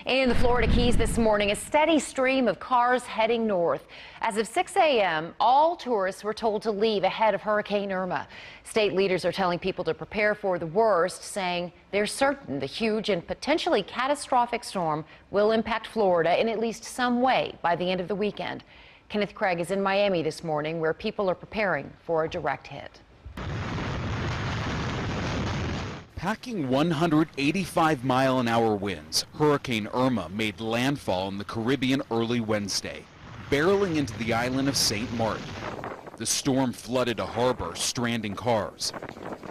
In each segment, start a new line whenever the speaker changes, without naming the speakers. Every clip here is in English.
In the Florida Keys this morning, a steady stream of cars heading north. As of 6 a.m., all tourists were told to leave ahead of Hurricane Irma. State leaders are telling people to prepare for the worst, saying they're certain the huge and potentially catastrophic storm will impact Florida in at least some way by the end of the weekend. Kenneth Craig is in Miami this morning, where people are preparing for a direct hit.
Packing 185-mile-an-hour winds, Hurricane Irma made landfall in the Caribbean early Wednesday, barreling into the island of St. Martin. The storm flooded a harbor, stranding cars.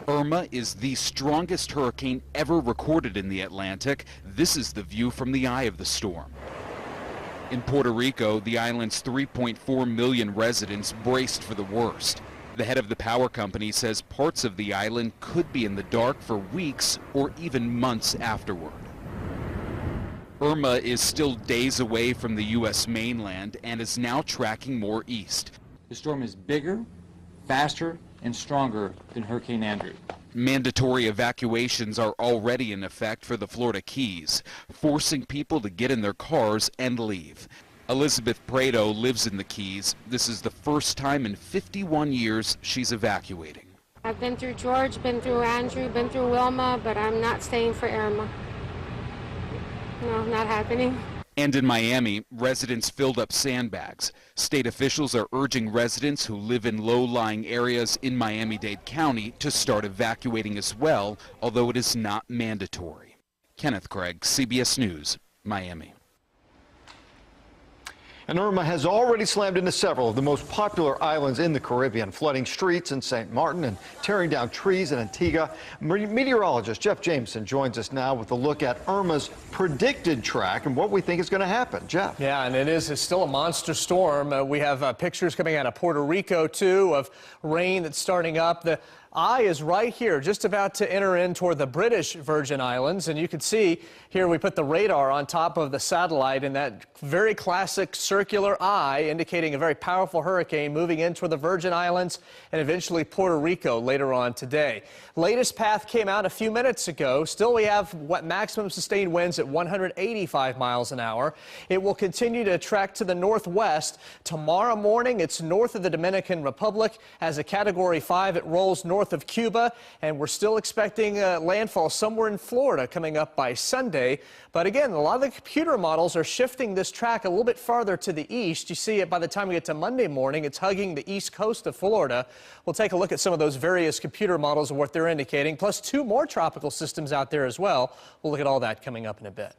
Irma is the strongest hurricane ever recorded in the Atlantic. This is the view from the eye of the storm. In Puerto Rico, the island's 3.4 million residents braced for the worst. The head of the power company says parts of the island could be in the dark for weeks or even months afterward. Irma is still days away from the U.S. mainland and is now tracking more east.
The storm is bigger, faster, and stronger than Hurricane Andrew.
Mandatory evacuations are already in effect for the Florida Keys, forcing people to get in their cars and leave. Elizabeth Prado lives in the Keys. This is the first time in 51 years she's evacuating.
I've been through George, been through Andrew, been through Wilma, but I'm not staying for Irma. No, not happening.
And in Miami, residents filled up sandbags. State officials are urging residents who live in low-lying areas in Miami-Dade County to start evacuating as well, although it is not mandatory. Kenneth Craig, CBS News, Miami.
And Irma has already slammed into several of the most popular islands in the Caribbean, flooding streets in St. Martin and tearing down trees in Antigua. Meteorologist Jeff Jameson joins us now with a look at Irma's predicted track and what we think is going to happen. Jeff.
Yeah, and it's still a monster storm. We have pictures coming out of Puerto Rico, too, of rain that's starting up. The eye is right here, just about to enter in toward the British Virgin Islands. And you can see here we put the radar on top of the satellite, and that very classic circular eye indicating a very powerful hurricane moving in toward the Virgin Islands and eventually Puerto Rico later on today. Latest path came out a few minutes ago. Still, we have maximum sustained winds at 185 miles an hour. It will continue to track to the northwest. Tomorrow morning, it's north of the Dominican Republic. As a Category 5, it rolls north of Cuba, and we're still expecting landfall somewhere in Florida coming up by Sunday. But again, a lot of the computer models are shifting this track a little bit farther to the east. You see it by the time we get to Monday morning, it's hugging the east coast of Florida. We'll take a look at some of those various computer models and what they're indicating, plus two more tropical systems out there as well. We'll look at all that coming up in a bit.